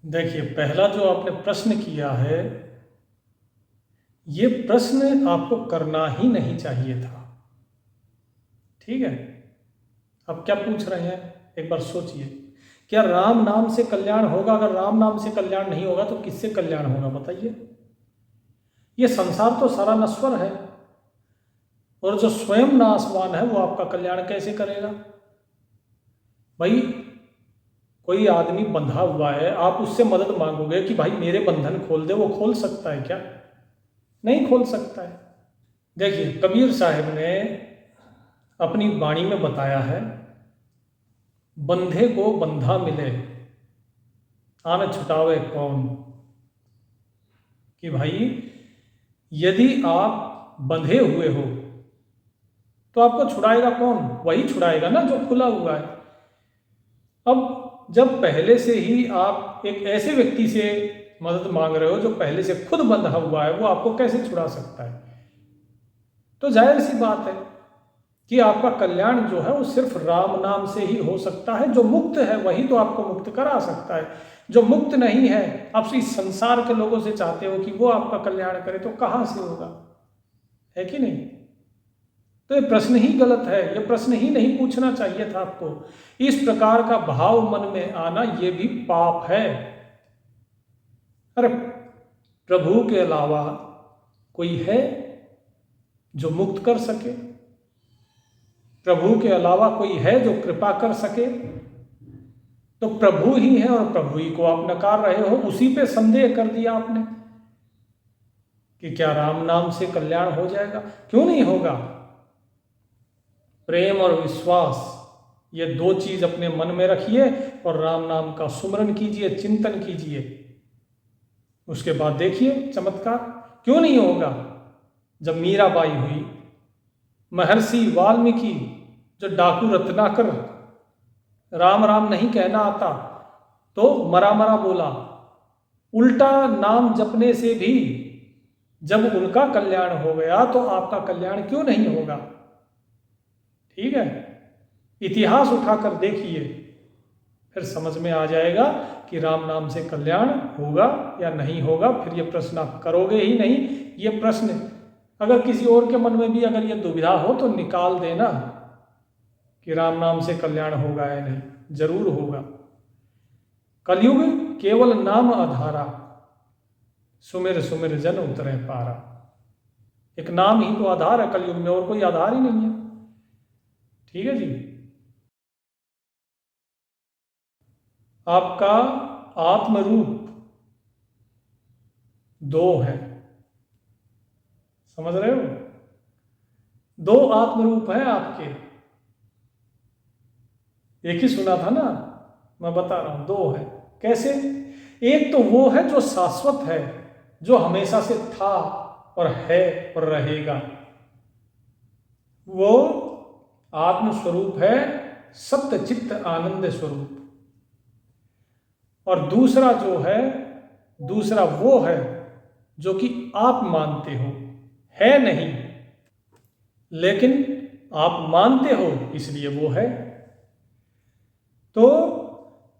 देखिए, पहला जो आपने प्रश्न किया है, ये प्रश्न आपको करना ही नहीं चाहिए था। ठीक है? आप क्या पूछ रहे हैं? एक बार सोचिए। क्या राम नाम से कल्याण होगा? अगर राम नाम से कल्याण नहीं होगा तो किससे कल्याण होगा बताइए? ये संसार तो सारा नश्वर है, और जो स्वयं नाशवान है वो आपका कल्याण कैसे करेगा? भाई, कोई आदमी बंधा हुआ है, आप उससे मदद मांगोगे कि भाई मेरे बंधन खोल दे, वो खोल सकता है क्या? नहीं खोल सकता है। देखिए, कबीर साहब ने अपनी वाणी में बताया है, बंधे को बंधा मिले, आन छुटावे कौन। कि भाई, यदि आप बंधे हुए हो तो आपको छुड़ाएगा कौन? वही छुड़ाएगा ना जो खुला हुआ है। अब जब पहले से ही आप एक ऐसे व्यक्ति से मदद मांग रहे हो जो पहले से खुद बंधा हुआ है, वो आपको कैसे छुड़ा सकता है? तो जाहिर सी बात है कि आपका कल्याण जो है वो सिर्फ राम नाम से ही हो सकता है। जो मुक्त है वही तो आपको मुक्त करा सकता है। जो मुक्त नहीं है, आप इस संसार के लोगों से चाहते हो कि वो आपका कल्याण करे, तो कहाँ से होगा? है कि नहीं? तो ये प्रश्न ही गलत है, ये प्रश्न ही नहीं पूछना चाहिए था आपको। इस प्रकार का भाव मन में आना ये भी पाप है। अरे, प्रभु के अलावा कोई है जो मुक्त कर सके? प्रभु के अलावा कोई है जो कृपा कर सके? तो प्रभु ही है, और प्रभु ही को आप नकार रहे हो। उसी पे संदेह कर दिया आपने कि क्या राम नाम से कल्याण हो जाएगा? क्यों नहीं होगा? प्रेम और विश्वास, ये दो चीज अपने मन में रखिए और राम नाम का सुमरन कीजिए, चिंतन कीजिए। उसके बाद देखिए चमत्कार। क्यों नहीं होगा? जब मीराबाई हुई, महर्षि वाल्मीकि जो डाकू रत्नाकर, राम राम नहीं कहना आता तो मरा मरा बोला, उल्टा नाम जपने से भी जब उनका कल्याण हो गया तो आपका कल्याण क्यों नहीं होगा? ठीक है? इतिहास उठाकर देखिए, फिर समझ में आ जाएगा कि राम नाम से कल्याण होगा या नहीं होगा। फिर ये प्रश्न आप करोगे ही नहीं। ये प्रश्न अगर किसी और के मन में भी अगर ये दुविधा हो तो निकाल देना कि राम नाम से कल्याण होगा या नहीं। जरूर होगा। कलयुग केवल नाम आधारा, सुमिर सुमिर जन उतरे पारा। एक नाम ही तो आधार है कलयुग में, और कोई आधार ही नहीं है। ठीक है जी? आपका आत्मरूप दो है, समझ रहे हो? दो आत्मरूप है आपके। एक ही सुना था ना, मैं बता रहा हूं, दो है। कैसे? एक तो वो है जो शाश्वत है, जो हमेशा से था और है और रहेगा। वो आत्म स्वरूप है, सत्य चित्त आनंद स्वरूप। और दूसरा जो है, दूसरा वो है जो कि आप मानते हो, है नहीं, लेकिन आप मानते हो इसलिए वो है। तो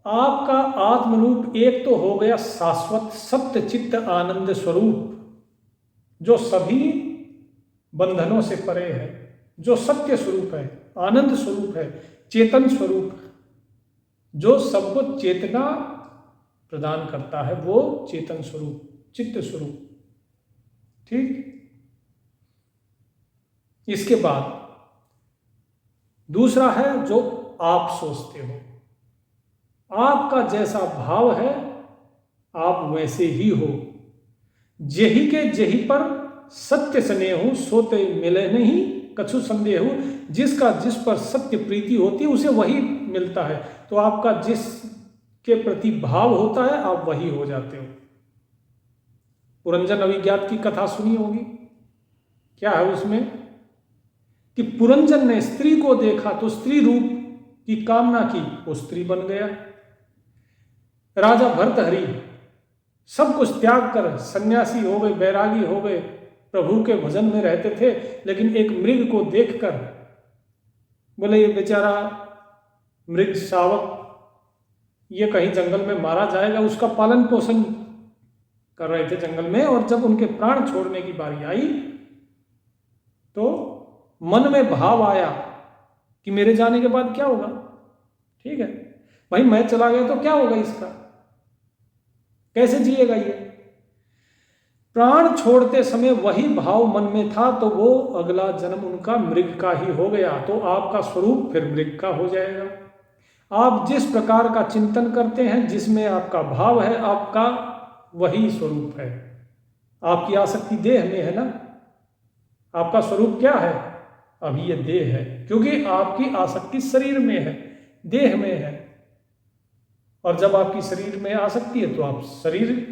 आपका आत्मरूप एक तो हो गया शाश्वत सत्य चित्त आनंद स्वरूप, जो सभी बंधनों से परे है, जो सत्य स्वरूप है, आनंद स्वरूप है, चेतन स्वरूप, जो सबको चेतना प्रदान करता है, वो चेतन स्वरूप, चित्त स्वरूप। ठीक? इसके बाद दूसरा है जो आप सोचते हो। आपका जैसा भाव है आप वैसे ही हो। जेहि के जेहि पर सत्य स्नेह सोते मिले नहीं कछु संदेह। जिसका जिस पर सत्य प्रीति होती है उसे वही मिलता है। तो आपका जिस के प्रति भाव होता है आप वही हो जाते हो। पुरंजन अभिज्ञात की कथा सुनी होगी। क्या है उसमें कि पुरंजन ने स्त्री को देखा तो स्त्री रूप की कामना की, वो स्त्री बन गया। राजा भर्तहरि सब कुछ त्याग कर सन्यासी हो गए, बैरागी हो गए, प्रभु के भजन में रहते थे। लेकिन एक मृग को देखकर बोले ये बेचारा मृग शावक, ये कहीं जंगल में मारा जाएगा, उसका पालन पोषण कर रहे थे जंगल में, और जब उनके प्राण छोड़ने की बारी आई तो मन में भाव आया कि मेरे जाने के बाद क्या होगा। ठीक है भाई, मैं चला गया तो क्या होगा, इसका कैसे जिएगा ये। प्राण छोड़ते समय वही भाव मन में था, तो वो अगला जन्म उनका मृग का ही हो गया, तो आपका स्वरूप फिर मृग का हो जाएगा। आप जिस प्रकार का चिंतन करते हैं, जिसमें आपका भाव है, आपका वही स्वरूप है। आपकी आसक्ति देह में है ना, आपका स्वरूप क्या है, अभी ये देह है, क्योंकि आपकी आसक्ति शरीर में है, देह में है। और जब आपकी शरीर में आसक्ति है तो आप शरीर,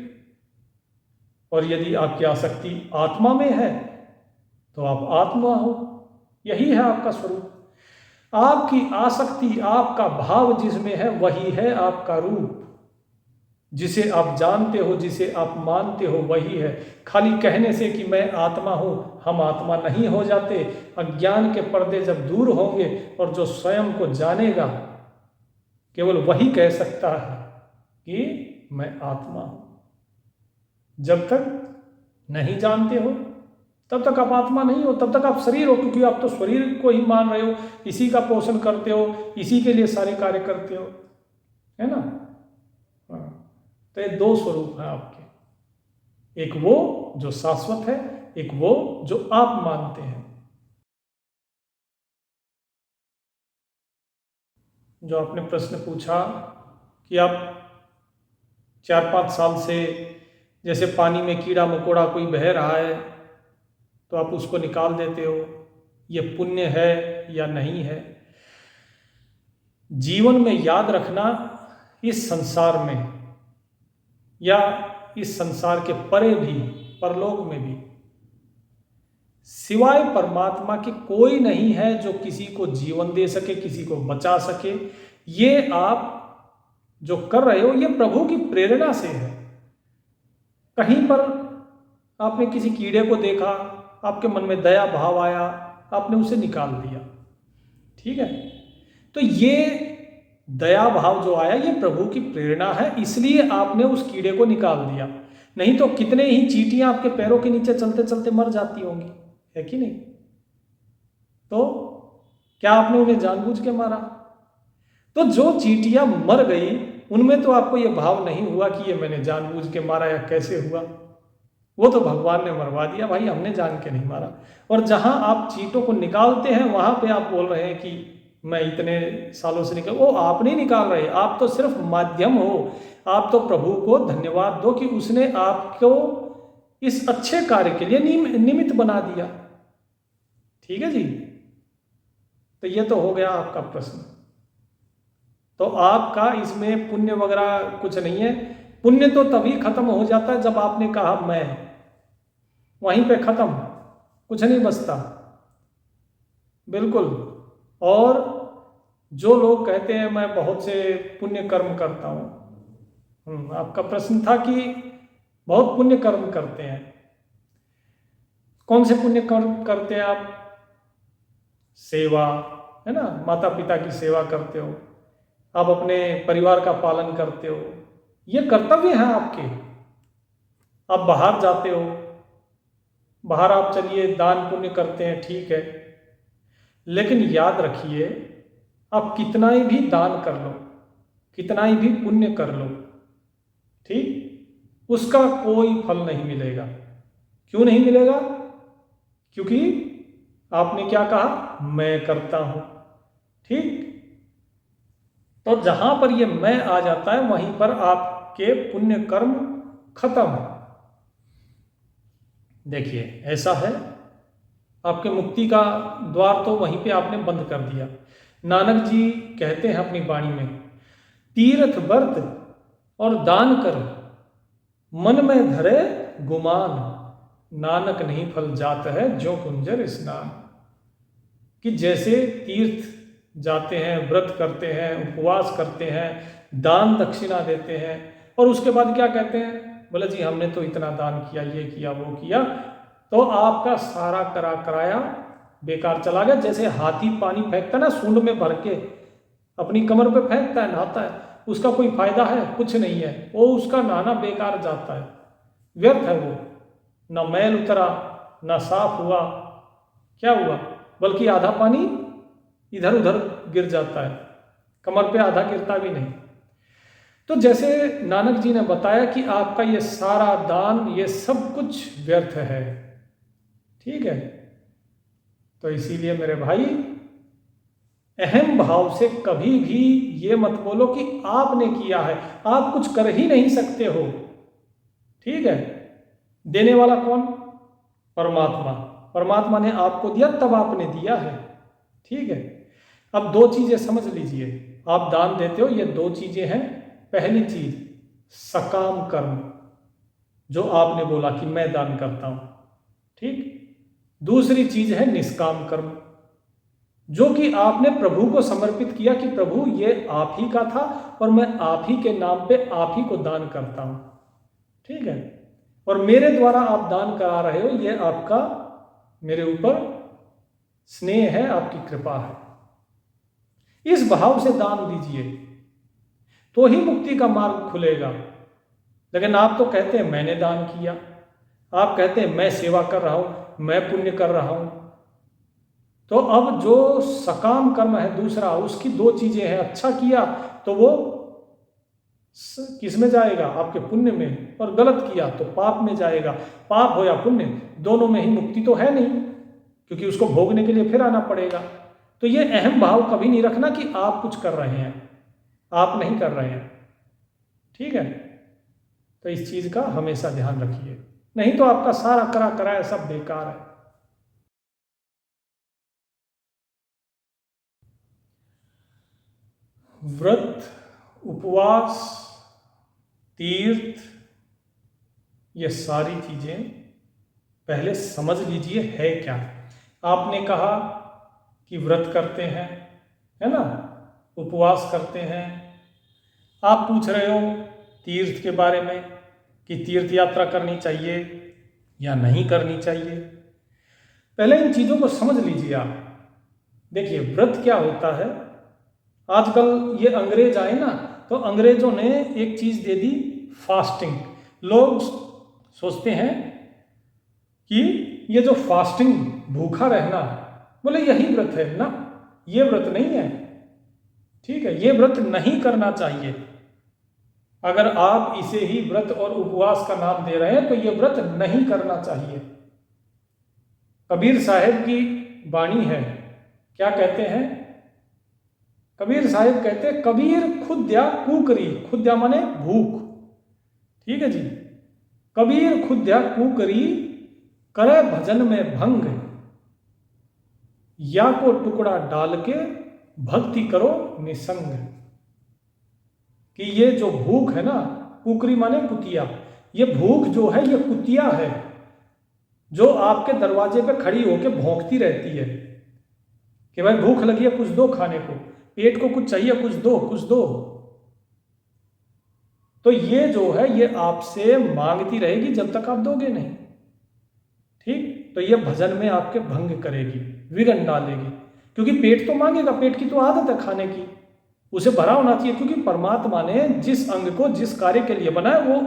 और यदि आपकी आसक्ति आत्मा में है तो आप आत्मा हो। यही है आपका स्वरूप। आपकी आसक्ति, आपका भाव जिसमें है वही है आपका रूप। जिसे आप जानते हो, जिसे आप मानते हो, वही है। खाली कहने से कि मैं आत्मा हूं, हम आत्मा नहीं हो जाते। अज्ञान के पर्दे जब दूर होंगे और जो स्वयं को जानेगा, केवल वही कह सकता है कि मैं आत्मा हूं। जब तक नहीं जानते हो तब तक आप आत्मा नहीं हो, तब तक आप शरीर हो, क्योंकि आप तो शरीर को ही मान रहे हो, इसी का पोषण करते हो, इसी के लिए सारे कार्य करते हो, है ना। हाँ, तो ये दो स्वरूप हैं आपके, एक वो जो शाश्वत है, एक वो जो आप मानते हैं। जो आपने प्रश्न पूछा कि आप 4-5 साल से जैसे पानी में कीड़ा मकोड़ा कोई बह रहा है तो आप उसको निकाल देते हो, ये पुण्य है या नहीं है। जीवन में याद रखना, इस संसार में या इस संसार के परे भी, परलोक में भी, सिवाय परमात्मा के कोई नहीं है जो किसी को जीवन दे सके, किसी को बचा सके। ये आप जो कर रहे हो, ये प्रभु की प्रेरणा से है। कहीं पर आपने किसी कीड़े को देखा, आपके मन में दया भाव आया, आपने उसे निकाल दिया, ठीक है। तो ये दया भाव जो आया, ये प्रभु की प्रेरणा है, इसलिए आपने उस कीड़े को निकाल दिया। नहीं तो कितने ही चींटियां आपके पैरों के नीचे चलते चलते मर जाती होंगी, है कि नहीं। तो क्या आपने उन्हें जानबूझ के मारा। तो जो चींटियां मर गई, उनमें तो आपको यह भाव नहीं हुआ कि ये मैंने जानबूझ के मारा या कैसे हुआ। वो तो भगवान ने मरवा दिया भाई, हमने जान के नहीं मारा। और जहां आप चींटों को निकालते हैं, वहां पे आप बोल रहे हैं कि मैं इतने सालों से निकल, वो आप नहीं निकाल रहे, आप तो सिर्फ माध्यम हो। आप तो प्रभु को धन्यवाद दो कि उसने आपको इस अच्छे कार्य के लिए निमित्त बना दिया। ठीक है जी। तो ये तो हो गया आपका प्रश्न। तो आपका इसमें पुण्य वगैरह कुछ नहीं है। पुण्य तो तभी खत्म हो जाता है जब आपने कहा मैं, वहीं पे खत्म, कुछ नहीं बचता, बिल्कुल। और जो लोग कहते हैं मैं बहुत से पुण्य कर्म करता हूं, आपका प्रश्न था कि बहुत पुण्य कर्म करते हैं, कौन से पुण्य कर्म करते हैं आप। सेवा, है ना, माता पिता की सेवा करते हो, आप अपने परिवार का पालन करते हो, ये कर्तव्य हैं आपके। आप बाहर जाते हो, बाहर आप चलिए दान पुण्य करते हैं, ठीक है, लेकिन याद रखिए आप कितना ही भी दान कर लो, कितना ही भी पुण्य कर लो, ठीक, उसका कोई फल नहीं मिलेगा। क्यों नहीं मिलेगा? क्योंकि आपने क्या कहा, मैं करता हूं, ठीक। तो जहां पर ये मैं आ जाता है, वहीं पर आपके पुण्य कर्म खत्म। देखिए ऐसा है, आपके मुक्ति का द्वार तो वहीं पे आपने बंद कर दिया। नानक जी कहते हैं अपनी वाणी में, तीर्थ व्रत और दान कर, मन में धरे गुमान, नानक नहीं फल जात है जो कुंजर स्नान। कि जैसे तीर्थ जाते हैं, व्रत करते हैं, उपवास करते हैं, दान दक्षिणा देते हैं, और उसके बाद क्या कहते हैं, बोले जी हमने तो इतना दान किया, ये किया, वो किया, तो आपका सारा करा कराया बेकार चला गया। जैसे हाथी पानी फेंकता है ना, सूंड में भर के अपनी कमर पे फेंकता है, नहाता है, उसका कोई फायदा है? कुछ नहीं है। वो उसका नहाना बेकार जाता है, व्यर्थ है वो। ना मैल उतरा, ना साफ हुआ, क्या हुआ? बल्कि आधा पानी इधर उधर गिर जाता है, कमर पे आधा गिरता भी नहीं। तो जैसे नानक जी ने बताया कि आपका ये सारा दान, ये सब कुछ व्यर्थ है। ठीक है, तो इसीलिए मेरे भाई, अहम भाव से कभी भी ये मत बोलो कि आपने किया है। आप कुछ कर ही नहीं सकते हो। ठीक है, देने वाला कौन? परमात्मा। परमात्मा ने आपको दिया तब आपने दिया है। ठीक है, अब दो चीजें समझ लीजिए। आप दान देते हो, ये दो चीजें हैं। पहली चीज सकाम कर्म, जो आपने बोला कि मैं दान करता हूं। ठीक। दूसरी चीज है निष्काम कर्म, जो कि आपने प्रभु को समर्पित किया कि प्रभु ये आप ही का था और मैं आप ही के नाम पे आप ही को दान करता हूं। ठीक है, और मेरे द्वारा आप दान करा रहे हो, ये आपका मेरे ऊपर स्नेह है, आपकी कृपा है। इस भाव से दान दीजिए तो ही मुक्ति का मार्ग खुलेगा। लेकिन आप तो कहते हैं मैंने दान किया, आप कहते हैं मैं सेवा कर रहा हूं, मैं पुण्य कर रहा हूं। तो अब जो सकाम कर्म है दूसरा, उसकी दो चीजें हैं। अच्छा किया तो वो किस में जाएगा? आपके पुण्य में। और गलत किया तो पाप में जाएगा। पाप हो या पुण्य, दोनों में ही मुक्ति तो है नहीं, क्योंकि उसको भोगने के लिए फिर आना पड़ेगा। तो ये अहम भाव कभी नहीं रखना कि आप कुछ कर रहे हैं, आप नहीं कर रहे हैं। ठीक है, तो इस चीज का हमेशा ध्यान रखिए, नहीं तो आपका सारा करा कराया सब बेकार है। व्रत, उपवास, तीर्थ, ये सारी चीजें पहले समझ लीजिए है क्या। आपने कहा कि व्रत करते हैं, है ना, उपवास करते हैं। आप पूछ रहे हो तीर्थ के बारे में कि तीर्थ यात्रा करनी चाहिए या नहीं करनी चाहिए। पहले इन चीजों को समझ लीजिए आप। देखिए, व्रत क्या होता है? आजकल ये अंग्रेज आए ना, तो अंग्रेजों ने एक चीज दे दी, फास्टिंग। लोग सोचते हैं कि ये जो फास्टिंग, भूखा रहना, बोले यही व्रत है ना, ये व्रत नहीं है। ठीक है, ये व्रत नहीं करना चाहिए। अगर आप इसे ही व्रत और उपवास का नाम दे रहे हैं तो ये व्रत नहीं करना चाहिए। कबीर साहब की वाणी है, क्या कहते हैं? कबीर साहब कहते हैं, कबीर खुद्या कुकरी, खुद्या माने भूख। ठीक है जी, कबीर खुद्या कुकरी, करे भजन में भंग, या को टुकड़ा डाल के भक्ति करो निसंग। कि ये जो भूख है ना, कुकरी माने कुतिया, ये भूख जो है ये कुतिया है, जो आपके दरवाजे पे खड़ी होकर भौंकती रहती है कि भाई भूख लगी है, कुछ दो खाने को, पेट को कुछ चाहिए, कुछ दो, कुछ दो। तो ये जो है ये आपसे मांगती रहेगी जब तक आप दोगे नहीं। ठीक, तो ये भजन में आपके भंग करेगी, विघ्न डालेगी, क्योंकि पेट तो मांगेगा, पेट की तो आदत है खाने की, उसे भरा होना चाहिए। क्योंकि परमात्मा ने जिस अंग को जिस कार्य के लिए बनाया वो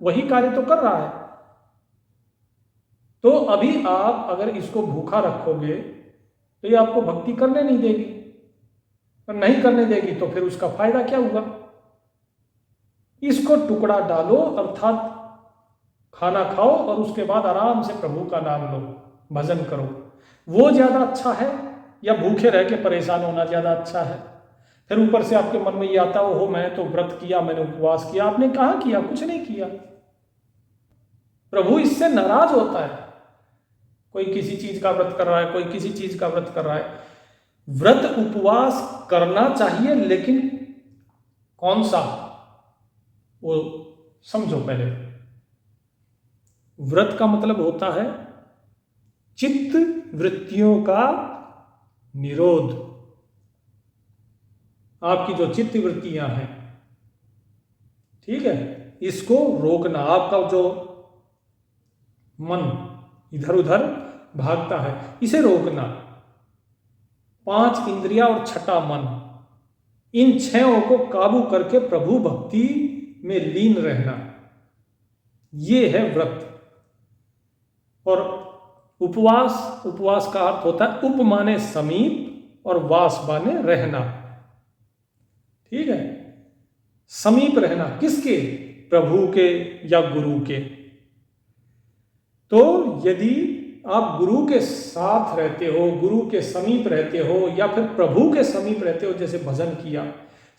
वही कार्य तो कर रहा है। तो अभी आप अगर इसको भूखा रखोगे तो ये आपको भक्ति करने नहीं देगी, और नहीं करने देगी तो फिर उसका फायदा क्या हुआ? इसको टुकड़ा डालो, अर्थात खाना खाओ और उसके बाद आराम से प्रभु का नाम लो, भजन करो। वो ज्यादा अच्छा है या भूखे रह के परेशान होना ज्यादा अच्छा है? फिर ऊपर से आपके मन में ये आता हो मैंने तो व्रत किया, मैंने उपवास किया। आपने कहाँ किया? कुछ नहीं किया। प्रभु इससे नाराज होता है। कोई किसी चीज का व्रत कर रहा है, कोई किसी चीज का व्रत कर रहा है। व्रत उपवास करना चाहिए, लेकिन कौन सा, वो समझो पहले। व्रत का मतलब होता है चित्त वृत्तियों का निरोध। आपकी जो चित्त वृत्तियां हैं, ठीक है, इसको रोकना। आपका जो मन इधर उधर भागता है, इसे रोकना। 5 इंद्रियां और छठा मन, इन छहों को काबू करके प्रभु भक्ति में लीन रहना, ये है व्रत। और उपवास, उपवास का अर्थ होता है उप माने समीप और वास माने रहना। ठीक है, समीप रहना किसके? प्रभु के या गुरु के। तो यदि आप गुरु के साथ रहते हो, गुरु के समीप रहते हो, या फिर प्रभु के समीप रहते हो, जैसे भजन किया,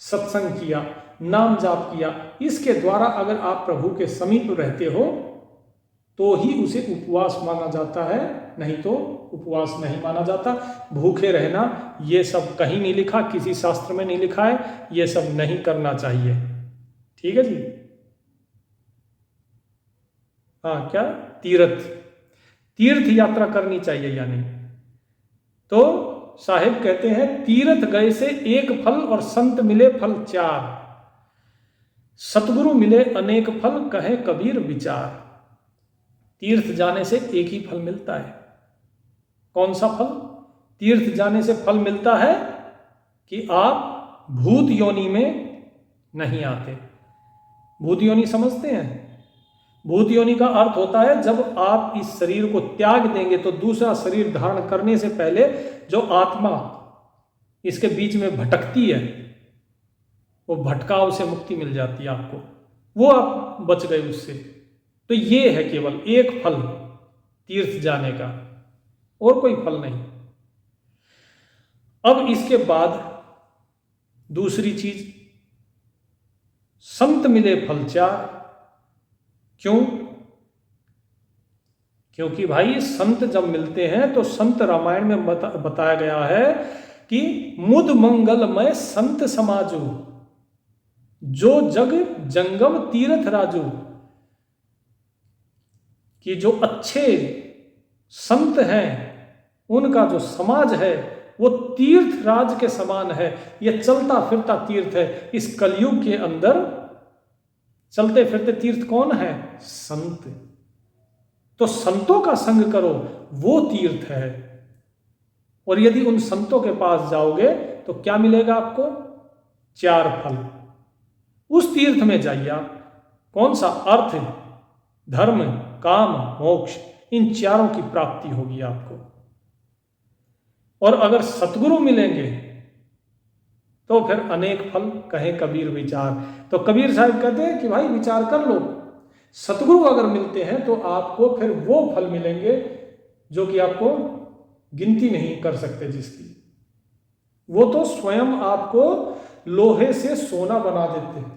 सत्संग किया, नाम जाप किया, इसके द्वारा अगर आप प्रभु के समीप रहते हो तो ही उसे उपवास माना जाता है, नहीं तो उपवास नहीं माना जाता। भूखे रहना ये सब कहीं नहीं लिखा, किसी शास्त्र में नहीं लिखा है, ये सब नहीं करना चाहिए। ठीक है जी। हाँ, क्या? तीर्थ यात्रा करनी चाहिए या नहीं? तो साहिब कहते हैं, तीर्थ गए से एक फल और संत मिले फल चार, सतगुरु मिले अनेक फल कहे कबीर विचार। तीर्थ जाने से एक ही फल मिलता है। कौन सा फल? तीर्थ जाने से फल मिलता है कि आप भूत योनि में नहीं आते। भूत योनि समझते हैं? भूत योनि का अर्थ होता है जब आप इस शरीर को त्याग देंगे तो दूसरा शरीर धारण करने से पहले जो आत्मा इसके बीच में भटकती है, वो भटकाव से मुक्ति मिल जाती है आपको, वो आप बच गए उससे। तो ये है केवल एक फल तीर्थ जाने का, और कोई फल नहीं। अब इसके बाद दूसरी चीज, संत मिले फल चार। क्यों? क्योंकि भाई संत जब मिलते हैं तो संत रामायण में बताया गया है कि मुद मंगलमय संत समाजो, जो जग जंगम तीर्थ राजू, कि जो अच्छे संत हैं उनका जो समाज है वो तीर्थ राज के समान है। ये चलता फिरता तीर्थ है। इस कलयुग के अंदर चलते फिरते तीर्थ कौन है? संत। तो संतों का संग करो, वो तीर्थ है। और यदि उन संतों के पास जाओगे तो क्या मिलेगा आपको? चार फल। उस तीर्थ में जाइए आप। कौन सा? अर्थ, धर्म, काम, मोक्ष, इन चारों की प्राप्ति होगी आपको। और अगर सतगुरु मिलेंगे तो फिर अनेक फल कहे कबीर विचार। तो कबीर साहब कहते हैं कि भाई विचार कर लो, सतगुरु अगर मिलते हैं तो आपको फिर वो फल मिलेंगे जो कि आपको गिनती नहीं कर सकते जिसकी। वो तो स्वयं आपको लोहे से सोना बना देते हैं,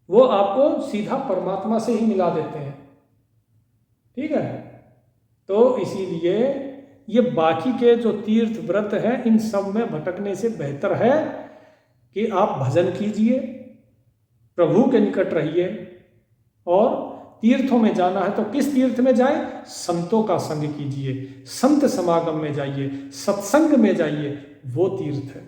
वो आपको सीधा परमात्मा से ही मिला देते हैं। ठीक है। तो इसीलिए ये बाकी के जो तीर्थ व्रत हैं इन सब में भटकने से बेहतर है कि आप भजन कीजिए, प्रभु के निकट रहिए। और तीर्थों में जाना है तो किस तीर्थ में जाएं? संतों का संग कीजिए, संत समागम में जाइए, सत्संग में जाइए, वो तीर्थ है।